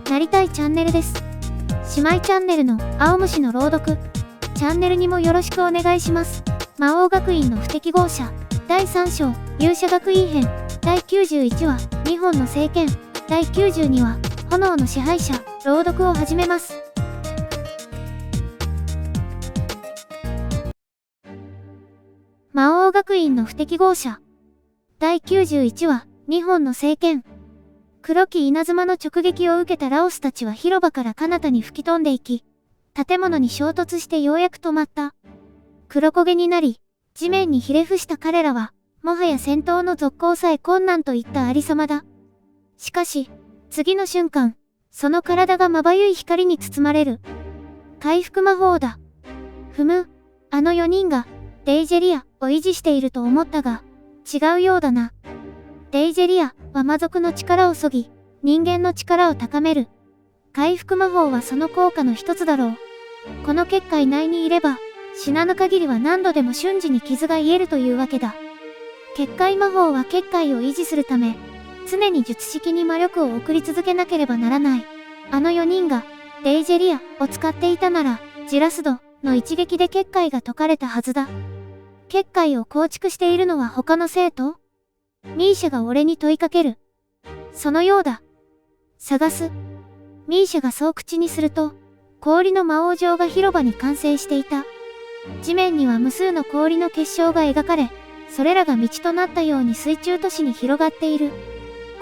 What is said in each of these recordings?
なりたいチャンネルです。姉妹チャンネルの青虫の朗読チャンネルにもよろしくお願いします。魔王学院の不適合者第3章勇者学院編第91話2本の聖剣第92話炎の支配者朗読を始めます。魔王学院の不適合者第91話2本の聖剣。黒き稲妻の直撃を受けたラオスたちは広場から彼方に吹き飛んでいき、建物に衝突してようやく止まった。黒焦げになり、地面にひれ伏した彼らは、もはや戦闘の続行さえ困難といったありさまだ。しかし、次の瞬間、その体がまばゆい光に包まれる。回復魔法だ。ふむ、あの4人が、デイジェリアを維持していると思ったが、違うようだな。デイジェリアは魔族の力を削ぎ、人間の力を高める。回復魔法はその効果の一つだろう。この結界内にいれば、死なぬ限りは何度でも瞬時に傷が癒えるというわけだ。結界魔法は結界を維持するため、常に術式に魔力を送り続けなければならない。あの4人が、デイジェリアを使っていたなら、ジラスドの一撃で結界が解かれたはずだ。結界を構築しているのは他の生徒？ミーシャが俺に問いかける。そのようだ。探す。ミーシャがそう口にすると、氷の魔王城が広場に完成していた。地面には無数の氷の結晶が描かれ、それらが道となったように水中都市に広がっている。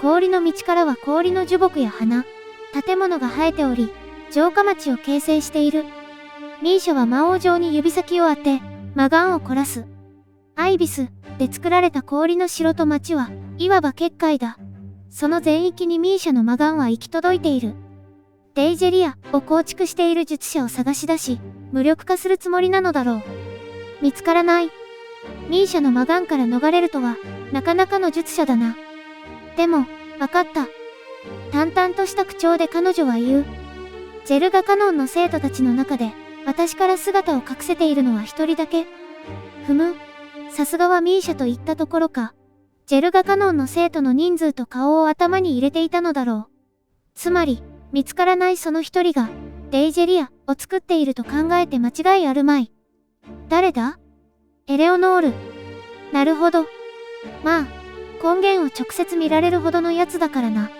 氷の道からは氷の樹木や花、建物が生えており、城下町を形成している。ミーシャは魔王城に指先を当て、魔眼を凝らす。アイビスで作られた氷の城と町は、いわば結界だ。その全域にミーシャの魔眼は行き届いている。デイジェリアを構築している術者を探し出し、無力化するつもりなのだろう。見つからない。ミーシャの魔眼から逃れるとは、なかなかの術者だな。でも、わかった。淡々とした口調で彼女は言う。ジェルガカノンの生徒たちの中で、私から姿を隠せているのは一人だけ。ふむ。さすがはミーシャと言ったところか。ジェルガカノンの生徒の人数と顔を頭に入れていたのだろう。つまり、見つからないその一人が、デイジェリアを作っていると考えて間違いあるまい。誰だ？エレオノール。なるほど。まあ、根源を直接見られるほどのやつだからな。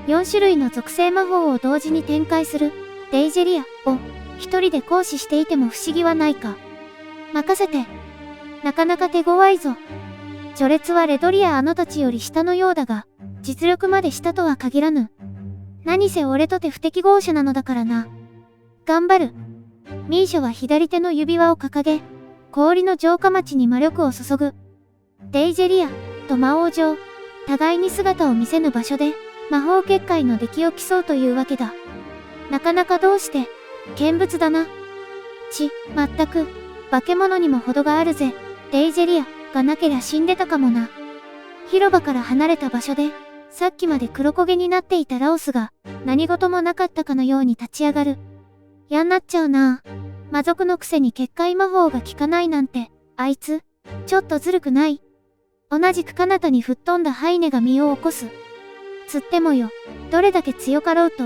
4種類の属性魔法を同時に展開する、デイジェリアを、一人で行使していても不思議はないか。任せて。なかなか手強いぞ。序列はレドリアあのたちより下のようだが、実力まで下とは限らぬ。何せ俺とて不適合者なのだからな。頑張る。ミーシャは左手の指輪を掲げ、氷の城下町に魔力を注ぐ。デイジェリアと魔王城、互いに姿を見せぬ場所で、魔法結界の出来を競うというわけだ。なかなかどうして、見物だな。まったく、化け物にも程があるぜ。デイジェリアがなけりゃ死んでたかもな。広場から離れた場所で、さっきまで黒焦げになっていたラオスが、何事もなかったかのように立ち上がる。嫌んなっちゃうな。魔族のくせに結界魔法が効かないなんて、あいつ、ちょっとずるくない？同じく彼方に吹っ飛んだハイネが身を起こす。つってもよ、どれだけ強かろうと、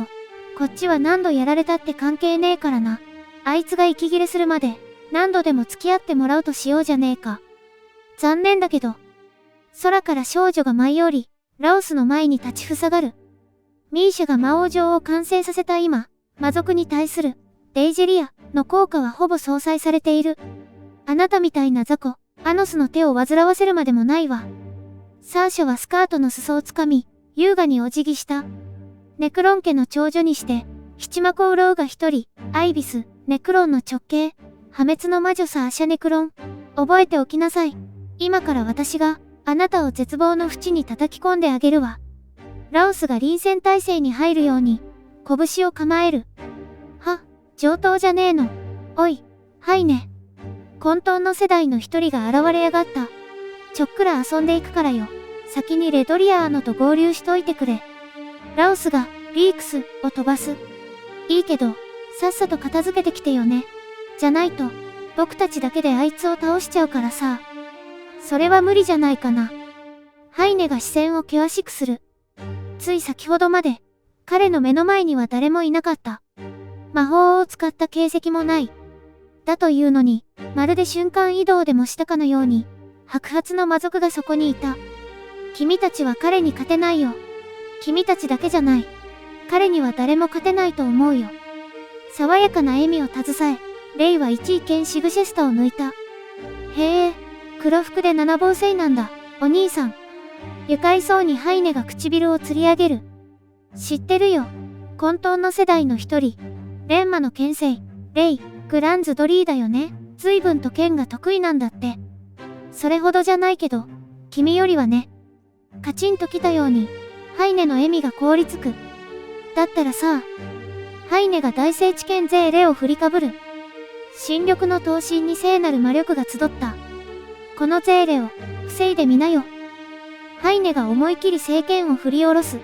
こっちは何度やられたって関係ねえからな。あいつが息切れするまで、何度でも付き合ってもらうとしようじゃねえか。残念だけど。空から少女が舞い降り、ラオスの前に立ちふさがる。ミーシャが魔王城を完成させた今、魔族に対する、デイジェリアの効果はほぼ相殺されている。あなたみたいな雑魚、アノスの手を煩わせるまでもないわ。サーシャはスカートの裾をつかみ、優雅にお辞儀した。ネクロン家の長女にして、七魔コウロウが一人、アイビス、ネクロンの直系、破滅の魔女サーシャネクロン。覚えておきなさい。今から私が、あなたを絶望の淵に叩き込んであげるわ。ラオスが臨戦態勢に入るように、拳を構える。上等じゃねえの。おい、はいね。混沌の世代の一人が現れやがった。ちょっくら遊んでいくからよ。先にレドリアーノと合流しといてくれ。ラオスが、リークスを飛ばす。いいけど、さっさと片付けてきてよね。じゃないと、僕たちだけであいつを倒しちゃうからさ。それは無理じゃないかな。ハイネが視線を険しくする。つい先ほどまで、彼の目の前には誰もいなかった。魔法を使った形跡もない。だというのに、まるで瞬間移動でもしたかのように、白髪の魔族がそこにいた。君たちは彼に勝てないよ。君たちだけじゃない。彼には誰も勝てないと思うよ。爽やかな笑みを携え、レイは一意見シグシェスタを抜いた。へえ、黒服で七芒星なんだ、お兄さん。愉快そうにハイネが唇をつり上げる。知ってるよ。混沌の世代の一人。レンマの剣聖、レイ、グランズドリーだよね。随分と剣が得意なんだって。それほどじゃないけど、君よりはね。カチンときたように、ハイネの笑みが凍りつく。だったらさ、ハイネが大聖地剣ゼーレを振りかぶる。新緑の闘神に聖なる魔力が集った。このゼーレを、防いでみなよ。ハイネが思い切り聖剣を振り下ろす。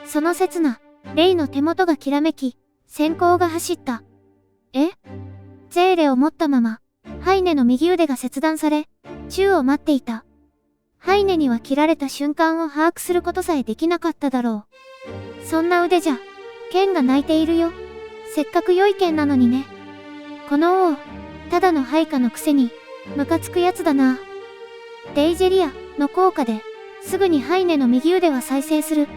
その刹那、レイの手元がきらめき、閃光が走った。ゼーレを持ったまま、ハイネの右腕が切断され、宙を待っていた。ハイネには切られた瞬間を把握することさえできなかっただろう。そんな腕じゃ、剣が泣いているよ。せっかく良い剣なのにね。この王、ただの配下のくせに、ムカつくやつだな。デイジェリアの効果で、すぐにハイネの右腕は再生する。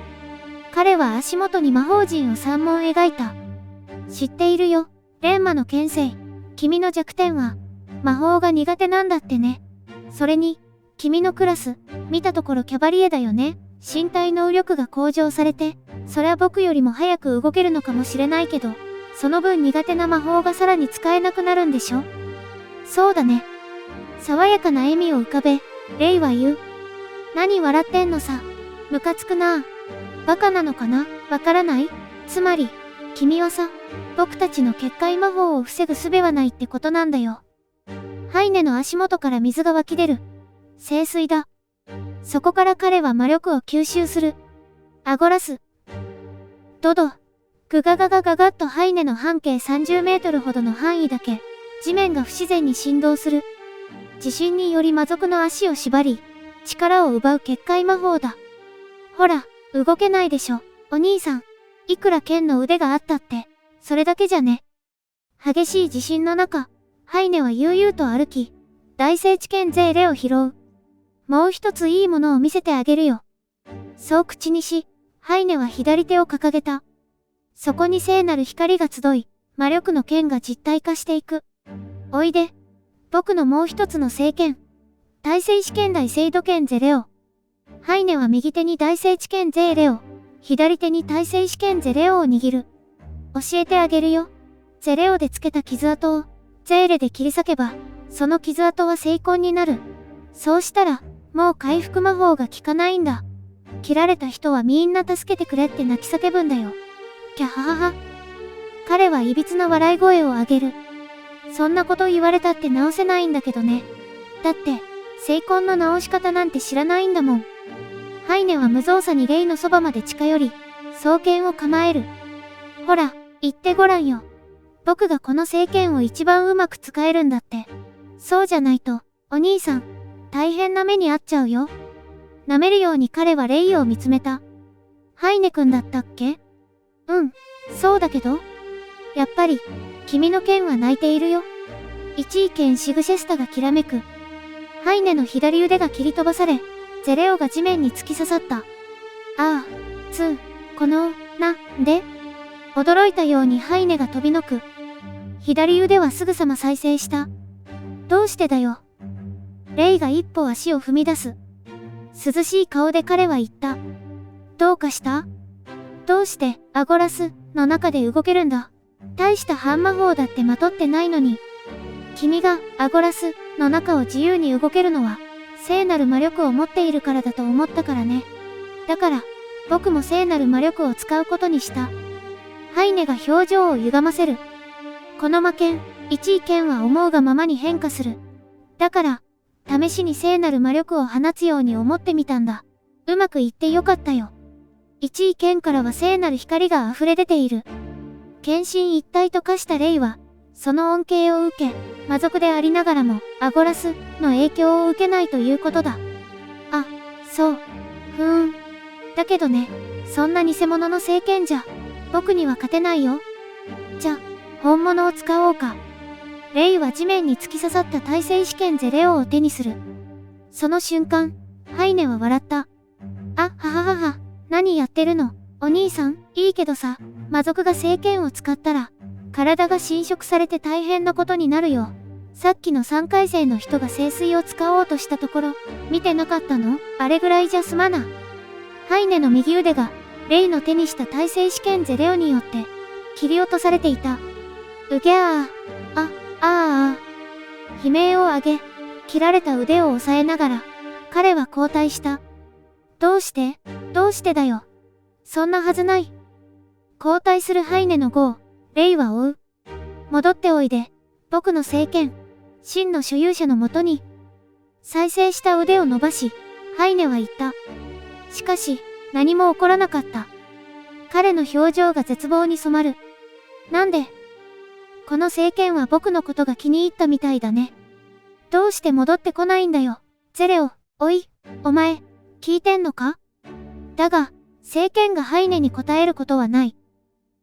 彼は足元に魔法陣を3問描いた。知っているよ、レンマの剣聖。君の弱点は、魔法が苦手なんだってね。それに、君のクラス、見たところキャバリエだよね。身体能力が向上されて、そりゃ僕よりも早く動けるのかもしれないけど、その分苦手な魔法がさらに使えなくなるんでしょ？そうだね。爽やかな笑みを浮かべ、レイは言う。何笑ってんのさ。ムカつくなぁ。バカなのかな？わからない？つまり、君はさ、僕たちの結界魔法を防ぐ術はないってことなんだよ。ハイネの足元から水が湧き出る。聖水だ。そこから彼は魔力を吸収する。アゴラス。ドド。グガガガガガッとハイネの半径30メートルほどの範囲だけ、地面が不自然に振動する。地震により魔族の足を縛り、力を奪う結界魔法だ。ほら、動けないでしょ、お兄さん。いくら剣の腕があったって、それだけじゃね。激しい地震の中、ハイネは悠々と歩き、大聖地剣ゼーレを拾う。もう一ついいものを見せてあげるよ。そう口にし、ハイネは左手を掲げた。そこに聖なる光が集い、魔力の剣が実体化していく。おいで。僕のもう一つの聖剣。大聖試験大聖度剣ゼレオ。ハイネは右手に大聖地剣ゼーレオ、左手に大聖試験ゼレオを握る。教えてあげるよ。ゼレオでつけた傷跡を、ゼーレで切り裂けば、その傷跡は聖痕になる。そうしたら、もう回復魔法が効かないんだ。切られた人はみんな助けてくれって泣き叫ぶんだよ。キャハハハ。彼はいびつな笑い声を上げる。そんなこと言われたって直せないんだけどね。だって、聖痕の直し方なんて知らないんだもん。ハイネは無造作にレイのそばまで近寄り、双剣を構える。ほら、言ってごらんよ。僕がこの聖剣を一番うまく使えるんだって。そうじゃないと、お兄さん、大変な目に遭っちゃうよ。舐めるように彼はレイを見つめた。ハイネ君だったっけ？うん、そうだけど。やっぱり、君の剣は泣いているよ。一意見シグシェスタがきらめく。ハイネの左腕が切り飛ばされ、ゼレオが地面に突き刺さった。ああ、で驚いたようにハイネが飛びのく。左腕はすぐさま再生した。どうしてだよ。レイが一歩足を踏み出す。涼しい顔で彼は言った。どうかした？どうしてアゴラスの中で動けるんだ？大した半魔法だってまとってないのに。君がアゴラスの中を自由に動けるのは、聖なる魔力を持っているからだと思ったからね。だから、僕も聖なる魔力を使うことにした。ハイネが表情を歪ませる。この魔剣、一意見は思うがままに変化する。だから、試しに聖なる魔力を放つように思ってみたんだ。うまくいってよかったよ。一意見からは聖なる光が溢れ出ている。献身一体と化したレイは、その恩恵を受け、魔族でありながらも、アゴラスの影響を受けないということだ。あ、そう。だけどね、そんな偽物の聖剣じゃ、僕には勝てないよ。じゃ、本物を使おうか。レイは地面に突き刺さった耐性試験ゼレオを手にする。その瞬間、ハイネは笑った。あ、はははは、何やってるの？お兄さん、いいけどさ、魔族が聖剣を使ったら、体が侵食されて大変なことになるよ。さっきの3回生の人が聖水を使おうとしたところ、見てなかったの？あれぐらいじゃ済まな。ハイネの右腕が、レイの手にした耐性試験ゼレオによって、切り落とされていた。うぎゃー。悲鳴を上げ、切られた腕を押さえながら、彼は後退した。どうしてだよ。そんなはずない。後退するハイネの碁を、レイは追う。戻っておいで、僕の聖剣、真の所有者のもとに。再生した腕を伸ばし、ハイネは言った。しかし、何も起こらなかった。彼の表情が絶望に染まる。なんで？この聖剣は僕のことが気に入ったみたいだね。どうして戻ってこないんだよ。ゼレオ、おい、お前、聞いてんのか？だが、聖剣がハイネに答えることはない。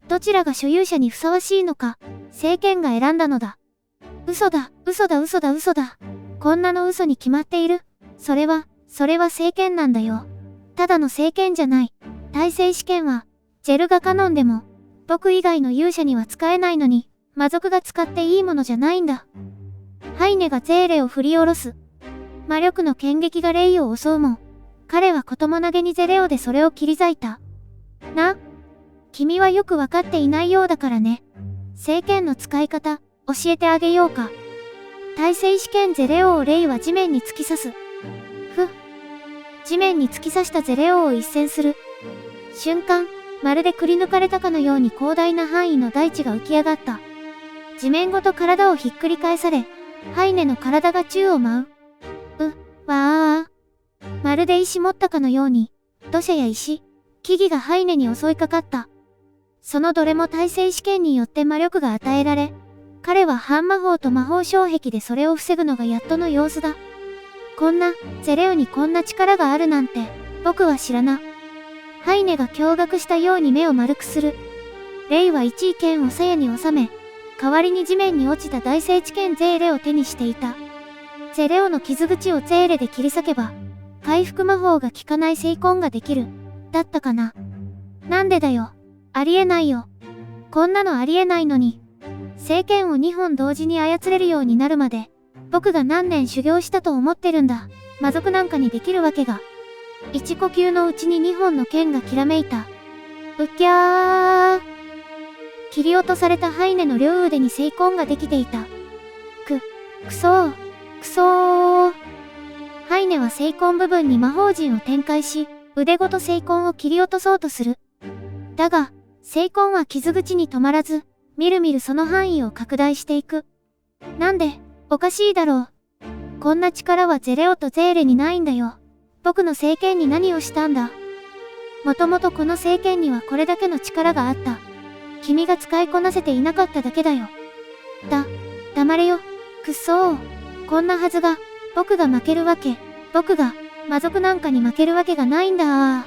どちらが所有者にふさわしいのか、聖剣が選んだのだ。嘘だ。こんなの嘘に決まっている。それは聖剣なんだよ。ただの聖剣じゃない。耐性試験は、ジェルガカノンでも、僕以外の勇者には使えないのに、魔族が使っていいものじゃないんだ。ハイネがゼーレを振り下ろす。魔力の剣撃がレイを襲うも、彼はこともなげにゼレオでそれを切り裂いた。君はよくわかっていないようだからね。聖剣の使い方、教えてあげようか。耐性試験ゼレオをレイは地面に突き刺す。地面に突き刺したゼレオを一閃する。瞬間、まるでくり抜かれたかのように広大な範囲の大地が浮き上がった。地面ごと体をひっくり返され、ハイネの体が宙を舞う。まるで石持ったかのように、土砂や石、木々がハイネに襲いかかった。そのどれも耐性試験によって魔力が与えられ、彼は半魔法と魔法障壁でそれを防ぐのがやっとの様子だ。ゼレオにこんな力があるなんて、僕は知らな。ハイネが驚愕したように目を丸くする。レイは一位剣を鞘に収め、代わりに地面に落ちた大聖地剣ゼーレを手にしていた。ゼレオの傷口をゼーレで切り裂けば、回復魔法が効かない聖痕ができる。だったかな。なんでだよ。ありえないよ。こんなのありえないのに。聖剣を2本同時に操れるようになるまで、僕が何年修行したと思ってるんだ。魔族なんかにできるわけが。一呼吸のうちに2本の剣がきらめいた。切り落とされたハイネの両腕に聖痕ができていた。くそー。ハイネは聖痕部分に魔法陣を展開し、腕ごと聖痕を切り落とそうとする。だが、聖痕は傷口に止まらず、みるみるその範囲を拡大していく。なんで、おかしいだろう。こんな力はゼレオとゼーレにないんだよ。僕の聖剣に何をしたんだ。もともとこの聖剣にはこれだけの力があった。君が使いこなせていなかっただけだよ。黙れよ。くっそー。こんなはずが、僕が負けるわけ。僕が、魔族なんかに負けるわけがないんだ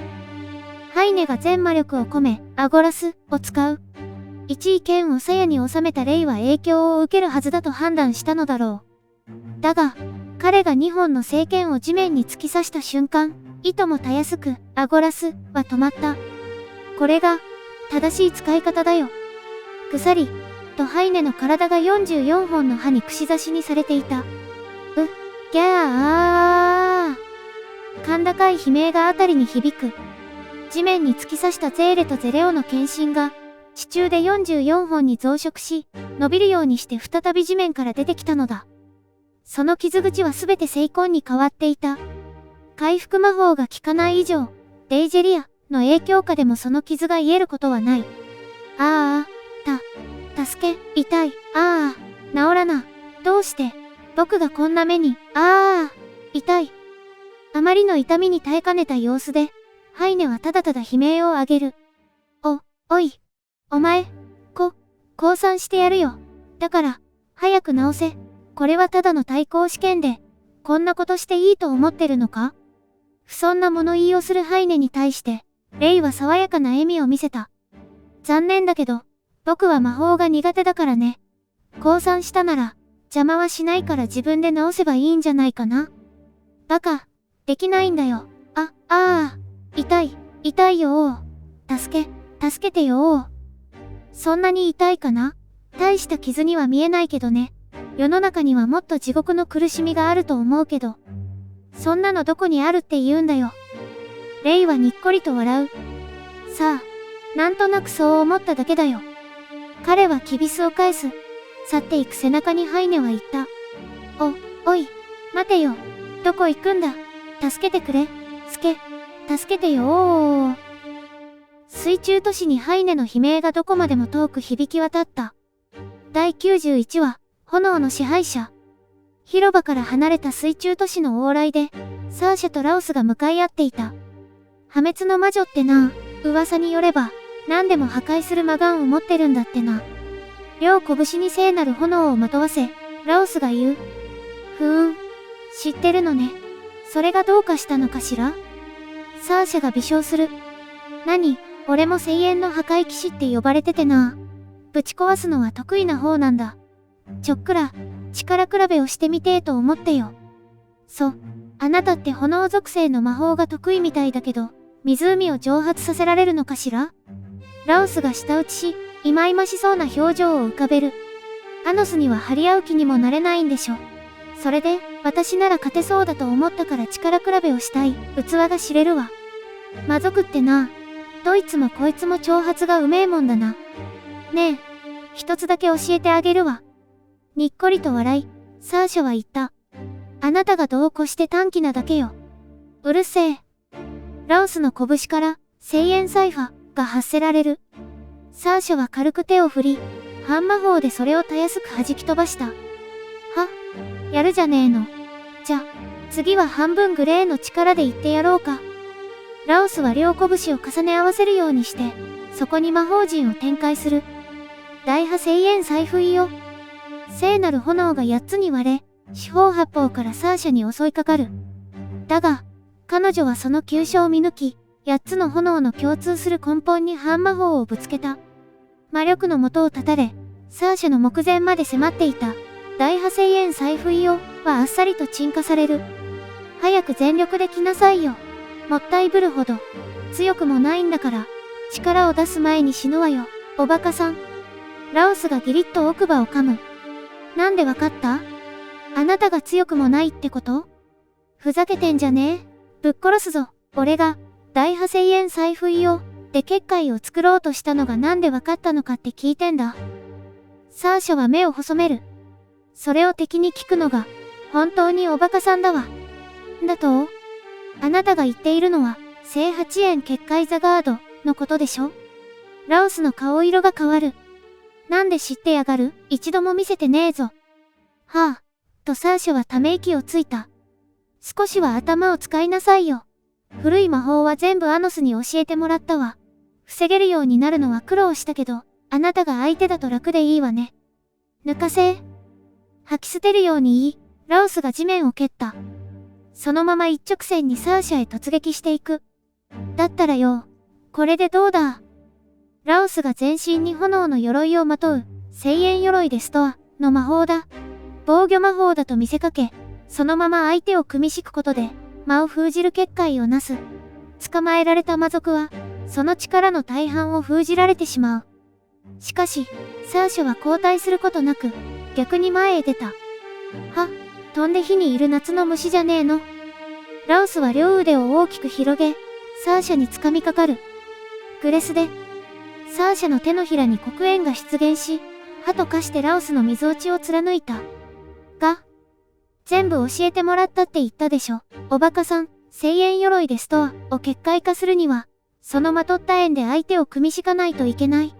ハイネが全魔力を込め、アゴラスを使う。一位剣を鞘に収めたレイは影響を受けるはずだと判断したのだろう。だが、彼が2本の聖剣を地面に突き刺した瞬間、いともたやすく、アゴラスは止まった。これが、正しい使い方だよ。ぐさり、とハイネの体が44本の刃に串刺しにされていた。ギャー。甲高い悲鳴があたりに響く。地面に突き刺したゼーレとゼレオの剣心が、地中で44本に増殖し、伸びるようにして再び地面から出てきたのだ。その傷口はすべて聖痕に変わっていた。回復魔法が効かない以上、デイジェリアの影響下でもその傷が癒えることはない。助け、痛い、治らな。どうして、僕がこんな目に、痛い。あまりの痛みに耐えかねた様子で、ハイネはただただ悲鳴を上げる。おい、お前、降参してやるよ。だから、早く治せ。これはただの対抗試験で、こんなことしていいと思ってるのか？不遜な物言いをするハイネに対して、レイは爽やかな笑みを見せた。残念だけど、僕は魔法が苦手だからね。降参したなら、邪魔はしないから自分で直せばいいんじゃないかな。バカ、できないんだよ。痛いよー。助けてよー。そんなに痛いかな？大した傷には見えないけどね。世の中にはもっと地獄の苦しみがあると思うけど。そんなのどこにあるって言うんだよ。レイはにっこりと笑う。さあ、なんとなくそう思っただけだよ。彼はきびすを返す。去っていく背中にハイネは言った。おい、待てよ。どこ行くんだ。助けてくれ。助けてよー。水中都市にハイネの悲鳴がどこまでも遠く響き渡った。第91話、炎の支配者。広場から離れた水中都市の往来で、サーシャとラオスが向かい合っていた。破滅の魔女ってな、噂によれば、何でも破壊する魔眼を持ってるんだってな。両拳に聖なる炎をまとわせ、ラオスが言う。知ってるのね。それがどうかしたのかしら？サーシャが微笑する。何？俺も聖炎の破壊騎士って呼ばれててな。ぶち壊すのは得意な方なんだ。ちょっくら、力比べをしてみてーと思ってよ。あなたって炎属性の魔法が得意みたいだけど、湖を蒸発させられるのかしら？ラオスが舌打ちし、忌々しそうな表情を浮かべる。アノスには張り合う気にもなれないんでしょ。それで、私なら勝てそうだと思ったから力比べをしたい、器が知れるわ。魔族ってな、どいつもこいつも挑発がうめえもんだな。ねえ、一つだけ教えてあげるわ。にっこりと笑い、サーシャは言った。あなたが度を越して短気なだけよ。うるせえ。ラオスの拳から、聖炎サイファが発せられる。サーシャは軽く手を振り、半魔法でそれをたやすく弾き飛ばした。やるじゃねえの。じゃ、次は半分グレーの力で言ってやろうか。ラオスは両拳を重ね合わせるようにして、そこに魔法陣を展開する。大破聖炎サイフイよ。聖なる炎が8つに割れ、四方八方からサーシャに襲いかかる。だが、彼女はその急所を見抜き、8つの炎の共通する根本に半魔法をぶつけた。魔力の元を断たれ、サーシャの目前まで迫っていた。大破聖炎サイフイよはあっさりと鎮火される。早く全力で来なさいよ。もったいぶるほど、強くもないんだから、力を出す前に死ぬわよ、おバカさん。ラオスがギリッと奥歯を噛む。なんでわかった？あなたが強くもないってこと？ふざけてんじゃねえ？ぶっ殺すぞ。俺が、大破聖炎サイフイよ、で結界を作ろうとしたのがなんでわかったのかって聞いてんだ。サーシャは目を細める。それを敵に聞くのが、本当におバカさんだわ。だと？あなたが言っているのは、聖八炎結界ザガードのことでしょ？ラオスの顔色が変わる。なんで知ってやがる？一度も見せてねえぞ。とサーシャはため息をついた。少しは頭を使いなさいよ。古い魔法は全部アノスに教えてもらったわ。防げるようになるのは苦労したけど、あなたが相手だと楽でいいわね。抜かせ。吐き捨てるように言い、ラオスが地面を蹴った。そのまま一直線にサーシャへ突撃していく。だったらよ、これでどうだ？ラオスが全身に炎の鎧をまとう、聖炎鎧でストアの魔法だ。防御魔法だと見せかけ、そのまま相手を組み敷くことで、魔を封じる結界をなす。捕まえられた魔族は、その力の大半を封じられてしまう。しかし、サーシャは後退することなく、逆に前へ出た。飛んで火にいる夏の虫じゃねえの。ラオスは両腕を大きく広げ、サーシャに掴みかかる。グレスで、サーシャの手のひらに黒煙が出現し、歯と化してラオスの溝落ちを貫いた。全部教えてもらったって言ったでしょ。おバカさん、聖炎鎧でストアを結界化するには、そのまとった円で相手を組み敷かないといけない。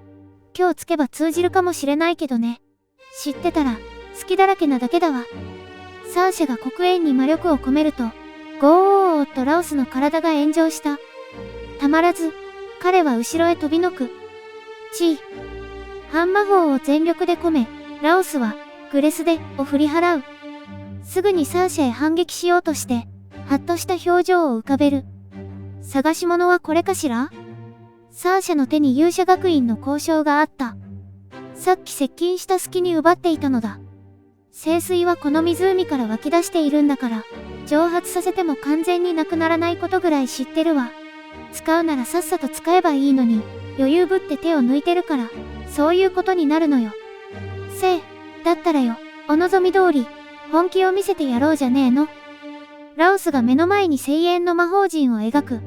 今日つけば通じるかもしれないけどね。知ってたら、隙だらけなだけだわ。サーシャが黒煙に魔力を込めると、ゴーッとラオスの体が炎上した。たまらず、彼は後ろへ飛びのく。半魔法を全力で込め、ラオスは、グレスで、を振り払う。すぐにサーシャへ反撃しようとして、はっとした表情を浮かべる。探し物はこれかしら？サーシャの手に勇者学院の交渉があった。さっき接近した隙に奪っていたのだ。聖水はこの湖から湧き出しているんだから、蒸発させても完全になくならないことぐらい知ってるわ。使うならさっさと使えばいいのに、余裕ぶって手を抜いてるから、そういうことになるのよ。だったらよ、お望み通り、本気を見せてやろうじゃねえの。ラオスが目の前に聖炎の魔法陣を描く。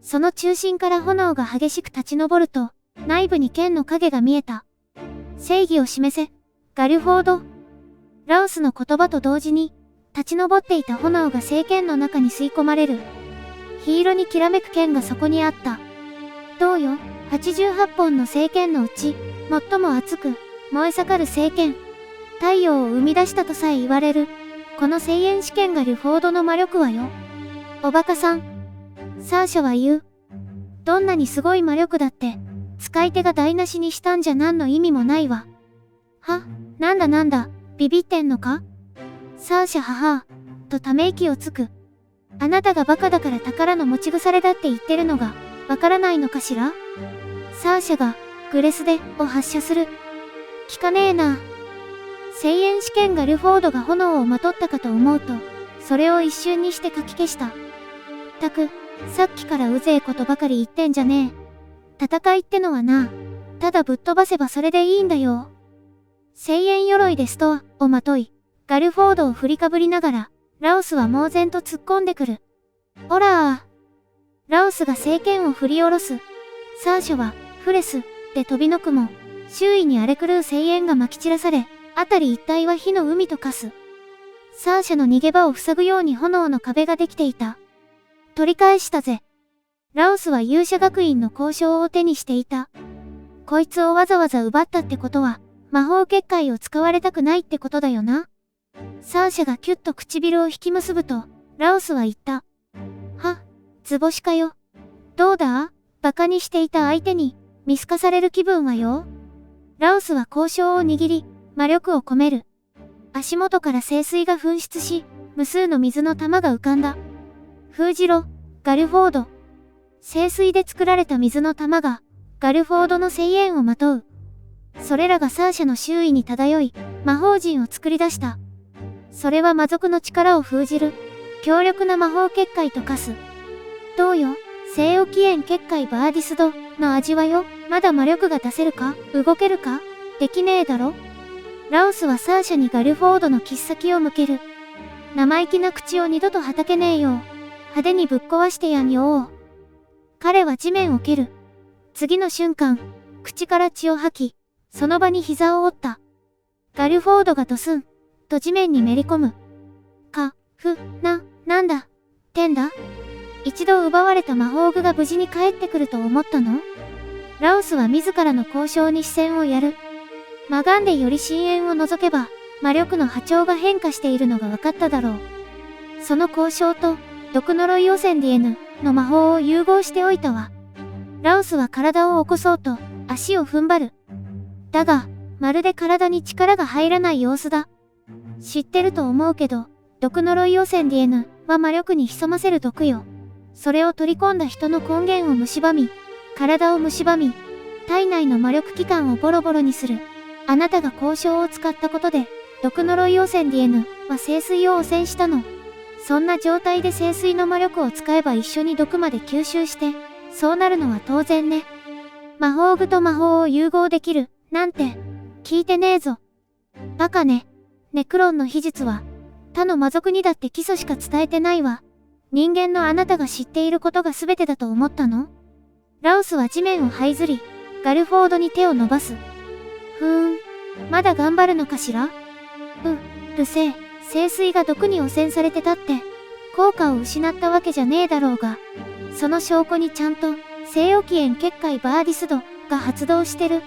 その中心から炎が激しく立ち上ると、内部に剣の影が見えた。正義を示せ、ガルフォード。ラオスの言葉と同時に、立ち上っていた炎が聖剣の中に吸い込まれる。火色にきらめく剣がそこにあった。どうよ、88本の聖剣のうち、最も熱く、燃え盛る聖剣。太陽を生み出したとさえ言われる。この聖炎試験がルフォードの魔力はよ。おバカさん。サーシャは言う。どんなにすごい魔力だって、使い手が台無しにしたんじゃ何の意味もないわ。なんだ、ビビってんのか？サーシャはとため息をつく。あなたがバカだから宝の持ち腐れだって言ってるのが、わからないのかしら？サーシャが、グレスデを発射する。聞かねえな。聖炎試験がルフォードが炎をまとったかと思うと、それを一瞬にしてかき消した。さっきからうぜえことばかり言ってんじゃねえ。戦いってのはな、ただぶっ飛ばせばそれでいいんだよ。聖炎鎧でストアをまとい、ガルフォードを振りかぶりながら、ラオスは猛然と突っ込んでくる。オラー。ラオスが聖剣を振り下ろす。サーシャは、フレス、で飛びのくも、周囲に荒れ狂う聖炎が撒き散らされ、辺り一帯は火の海と化す。サーシャの逃げ場を塞ぐように炎の壁ができていた。取り返したぜ。ラオスは勇者学院の交渉を手にしていた。こいつをわざわざ奪ったってことは、魔法結界を使われたくないってことだよな。サーシャがキュッと唇を引き結ぶと、ラオスは言った。図星かよ。どうだ？バカにしていた相手に、見透かされる気分はよ。ラオスは交渉を握り、魔力を込める。足元から聖水が噴出し、無数の水の玉が浮かんだ。封じろ、ガルフォード。聖水で作られた水の玉が、ガルフォードの聖炎をまとう。それらがサーシャの周囲に漂い、魔法陣を作り出した。それは魔族の力を封じる、強力な魔法結界と化す。どうよ、聖沖炎結界バーディスドの味はよ。まだ魔力が出せるか？動けるか？できねえだろ？ラオスはサーシャにガルフォードの切っ先を向ける。生意気な口を二度とはたけねえよ。派手にぶっ壊してやんよ。彼は地面を蹴る。次の瞬間、口から血を吐き、その場に膝を折った。ガルフォードがドスン、と地面にめり込む。なんだ、一度奪われた魔法具が無事に帰ってくると思ったの？ラオスは自らの交渉に視線をやる。マガンでより深淵を除けば、魔力の波長が変化しているのが分かっただろう。その交渉と、毒呪い汚染ディエヌの魔法を融合しておいたわ。ラオスは体を起こそうと、足を踏ん張る。だが、まるで体に力が入らない様子だ。知ってると思うけど、毒呪い汚染ディエヌは魔力に潜ませる毒よ。それを取り込んだ人の根源を蝕み、体を蝕み、体内の魔力器官をボロボロにする。あなたが交渉を使ったことで、毒呪い汚染ディエヌは聖水を汚染したの。そんな状態で聖水の魔力を使えば一緒に毒まで吸収して、そうなるのは当然ね。魔法具と魔法を融合できる、なんて、聞いてねえぞ。バカね。ネクロンの秘術は、他の魔族にだって基礎しか伝えてないわ。人間のあなたが知っていることが全てだと思ったの？ラオスは地面を這いずり、ガルフォードに手を伸ばす。まだ頑張るのかしら？ルセイ、聖水が毒に汚染されてたって、効果を失ったわけじゃねえだろうが、その証拠にちゃんと、聖沖炎結界バーディスドが発動してる。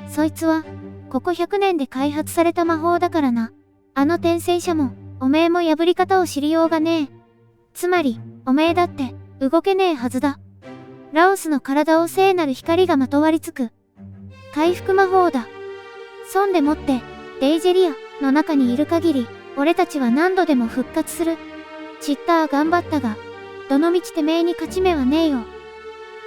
そいつは、ここ100年で開発された魔法だからな。あの転生者も、おめえも破り方を知りようがねえ。つまり、おめえだって、動けねえはずだ。ラオスの体を聖なる光がまとわりつく。回復魔法だ。損でもって、デイジェリアの中にいる限り、俺たちは何度でも復活する。チッター頑張ったが、どのみちてめえに勝ち目はねえよ。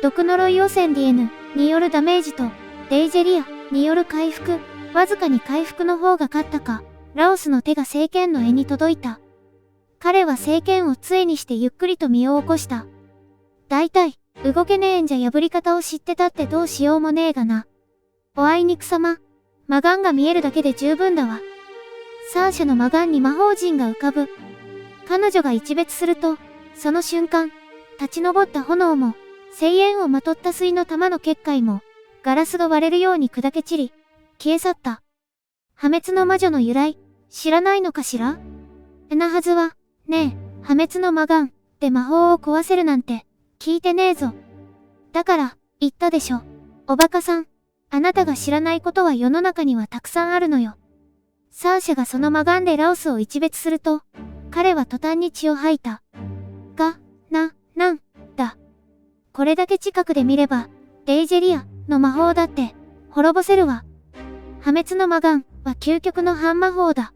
毒呪い汚染ディエヌによるダメージと、デイジェリアによる回復、わずかに回復の方が勝ったか、ラオスの手が聖剣の柄に届いた。彼は聖剣を杖にしてゆっくりと身を起こした。だいたい、動けねえんじゃ破り方を知ってたってどうしようもねえがな。おあいにくさま、魔眼が見えるだけで十分だわ。サーシャの魔眼に魔法陣が浮かぶ。彼女が一別すると、その瞬間、立ち上った炎も、聖炎をまとった水の玉の結界も、ガラスが割れるように砕け散り、消え去った。破滅の魔女の由来、知らないのかしら？なはずは、ねえ、破滅の魔眼で魔法を壊せるなんて、聞いてねえぞ。だから、言ったでしょ。おバカさん。あなたが知らないことは世の中にはたくさんあるのよ。サーシャがその魔眼でラオスを一別すると、彼は途端に血を吐いた。なんだ。これだけ近くで見れば、デイジェリアの魔法だって、滅ぼせるわ。破滅の魔眼は究極の反魔法だ。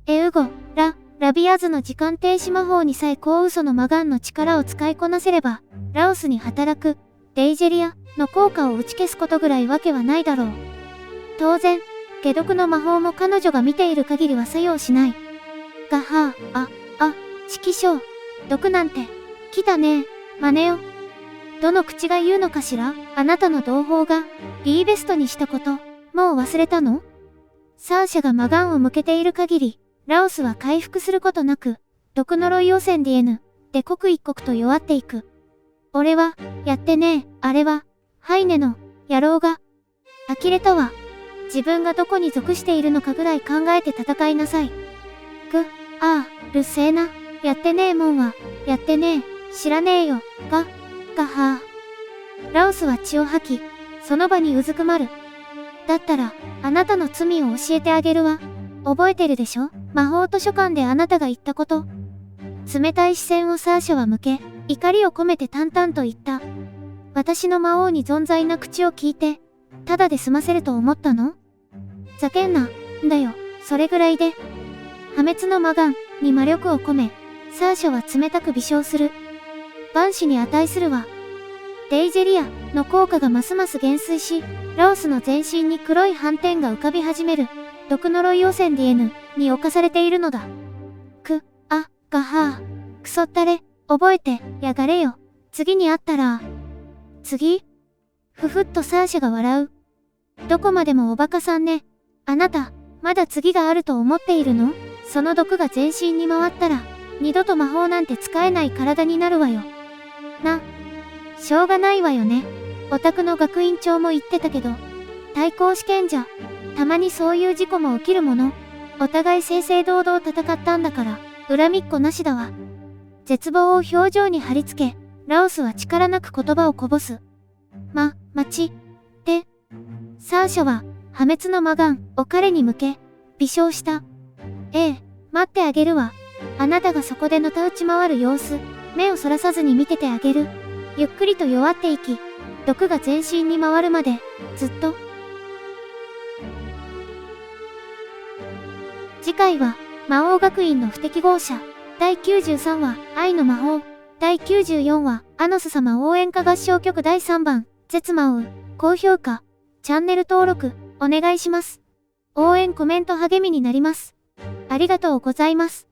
ラビアーズの時間停止魔法にさえこう嘘の魔眼の力を使いこなせれば、ラオスに働く、デイジェリアの効果を打ち消すことぐらいわけはないだろう。当然、解毒の魔法も彼女が見ている限りは作用しない。がは色相、毒なんて、来たね、真似よ。どの口が言うのかしら？あなたの同胞が、リーベストにしたこと、もう忘れたの？サーシャが魔眼を向けている限り、ラオスは回復することなく、毒呪い汚染ディエヌ、で刻一刻と弱っていく。俺は、やってねえ、あれは、ハイネの、野郎が。呆れたわ。自分がどこに属しているのかぐらい考えて戦いなさい。るっせえな。やってねえもんは、やってねえ、知らねえよ、はあ。ラオスは血を吐き、その場にうずくまる。だったら、あなたの罪を教えてあげるわ。覚えてるでしょ？魔法図書館であなたが言ったこと。冷たい視線をサーシャは向け、怒りを込めて淡々と言った。私の魔王に存在な口を聞いて、ただで済ませると思ったの？ざけんな、んだよ、それぐらいで。破滅の魔眼に魔力を込め、サーシャは冷たく微笑する。万死に値するわ。デイジェリアの効果がますます減衰し、ラオスの全身に黒い斑点が浮かび始める。毒呪い汚染ディエヌに侵されているのだ。くそったれ、覚えて、やがれよ。次に会ったら。次？ふふっとサーシャが笑う。どこまでもおバカさんね。あなた、まだ次があると思っているの？その毒が全身に回ったら、二度と魔法なんて使えない体になるわよ。しょうがないわよね。お宅の学院長も言ってたけど、対抗試験じゃ、たまにそういう事故も起きるもの。お互い正々堂々戦ったんだから、恨みっこなしだわ。絶望を表情に貼り付け、ラオスは力なく言葉をこぼす。待って。サーシャは、破滅の魔眼を彼に向け、微笑した。待ってあげるわ。あなたがそこでのたうち回る様子、目をそらさずに見ててあげる。ゆっくりと弱っていき、毒が全身に回るまで、ずっと。次回は、魔王学院の不適合者。第93話、愛の魔法。第94話、アノス様応援歌合唱曲第3番、絶魔王。高評価、チャンネル登録、お願いします。応援コメント励みになります。ありがとうございます。